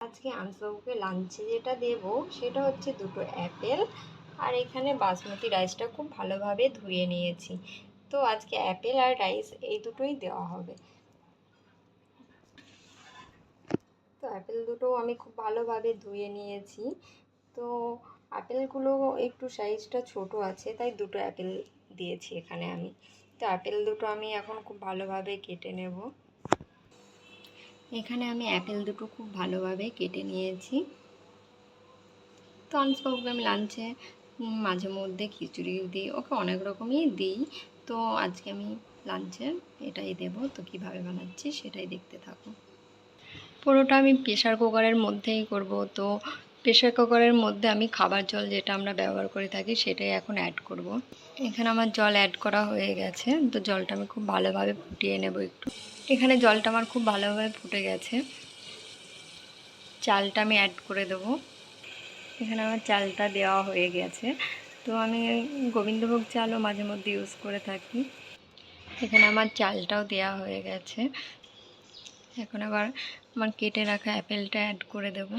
আজকে আনসবাবুকে লাঞ্চে যেটা দেব সেটা হচ্ছে দুটো অ্যাপেল, আর এখানে বাসমতি রাইসটা খুব ভালোভাবে ধুয়ে নিয়েছি। তো আজকে অ্যাপেল আর রাইস এই দুটোই দেওয়া হবে। তো অ্যাপেল দুটো আমি খুব ভালোভাবে ধুয়ে নিয়েছি। তো আপেলগুলো একটু সাইজটা ছোট আছে, তাই দুটো অ্যাপেল দিয়েছি এখানে আমি। তো আপেল দুটো আমি এখন খুব ভালোভাবে কেটে নেব। এখানে আমি অ্যাপেল দুটো খুব ভালোভাবে কেটে নিয়েছি। তো আনসবাবুকে আমি লাঞ্চে মাঝে মধ্যে খিচুড়ি দিই, ওকে অনেক রকমই দিই। তো আজকে আমি লাঞ্চে এটাই দেব। তো কীভাবে বানাচ্ছি সেটাই দেখতে থাকো। পুরোটা আমি প্রেশার কুকারের মধ্যেই করব। তো প্রেশার কুকারের মধ্যে আমি খাবার জল যেটা আমরা ব্যবহার করে থাকি সেটাই এখন অ্যাড করব। এখানে আমার জল অ্যাড করা হয়ে গেছে। তো জলটা আমি খুব ভালোভাবে ফুটিয়ে নেব একটু। এখানে জলটা আমার খুব ভালোভাবে ফুটে গেছে। চালটা আমি অ্যাড করে দেবো। এখানে আমার চালটা দেওয়া হয়ে গেছে। তো আমি গোবিন্দভোগ চালও মাঝে মধ্যে ইউজ করে থাকি। এখানে আমার চালটাও দেওয়া হয়ে গেছে। এখন আবার আমার কেটে রাখা অ্যাপেলটা অ্যাড করে দেব।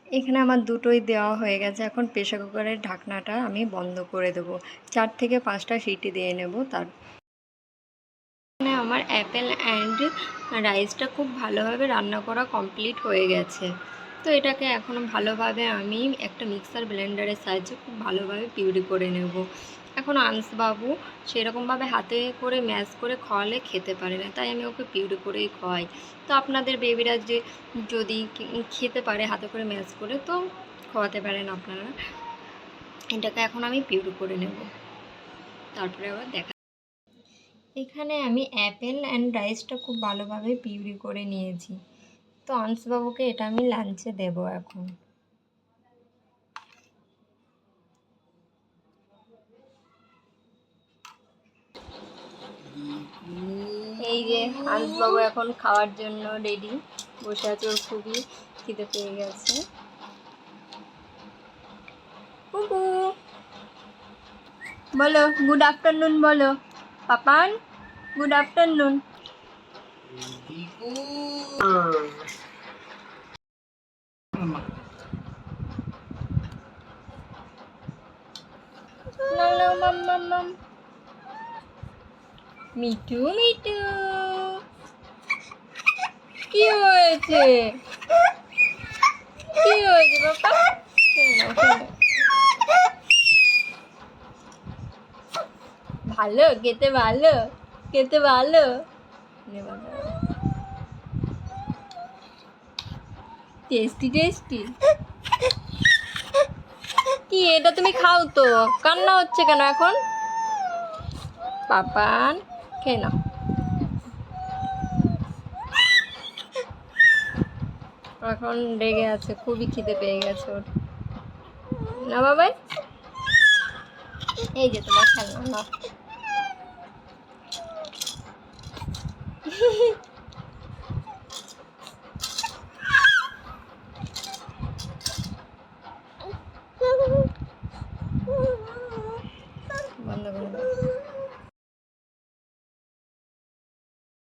এখানে আমার দুটোই দেওয়া হয়ে গেছে। এখন প্রেসার কুকারের ঢাকনাটা আমি বন্ধ করে দেব। 4 থেকে 5টা সিটি দিয়ে নেব। এখানে আমার অ্যাপেল অ্যান্ড রাইসটা খুব ভালোভাবে রান্না করা কমপ্লিট হয়ে গেছে। তো এটাকে এখন ভালোভাবে আমি একটা মিক্সার ব্লেন্ডারের সাহায্যে খুব ভালোভাবে পিউরি করে নেব। এখন আনসবাবু সেরকমভাবে হাতে করে ম্যাশ করে খাওয়ালে খেতে পারে না, তাই আমি ওকে পিউরি করেই খাওয়াই। তো আপনাদের বেবিরা যদি খেতে পারে হাতে করে ম্যাশ করে, তো খাওয়াতে পারেন আপনারা। এটাকে এখন আমি পিউরি করে নেব, তারপরে আবার দেখা। এখানে আমি অ্যাপেল অ্যান্ড রাইসটা খুব ভালোভাবে পিউরি করে নিয়েছি। তো আনসবাবুকে এটা আমি লাঞ্চে দেব এখন। এই যে আনসবাবু এখন খাওয়ার জন্য রেডি, বসে আছে। ওর খুবই খিদে পেয়ে গেছে। কুকু বলো, গুড আফটারনুন বলো। Papan good afternoon. নাও নাও মাম মাম মাম। মিঠু মিঠু, কি হয়েছে? কি হয়েছে বাবা? ভালো খেতে, ভালো খেতে, ভালো টেস্টি টেস্টি। কি এটা তুমি খাও তো, কান্না হচ্ছে কেন এখন? পাপান খেয়ে নাও। এখন রেগে আছে, খুবই খিদে পেয়ে গেছে ওর। না বাবাই, এই যে তোমার খেলনা।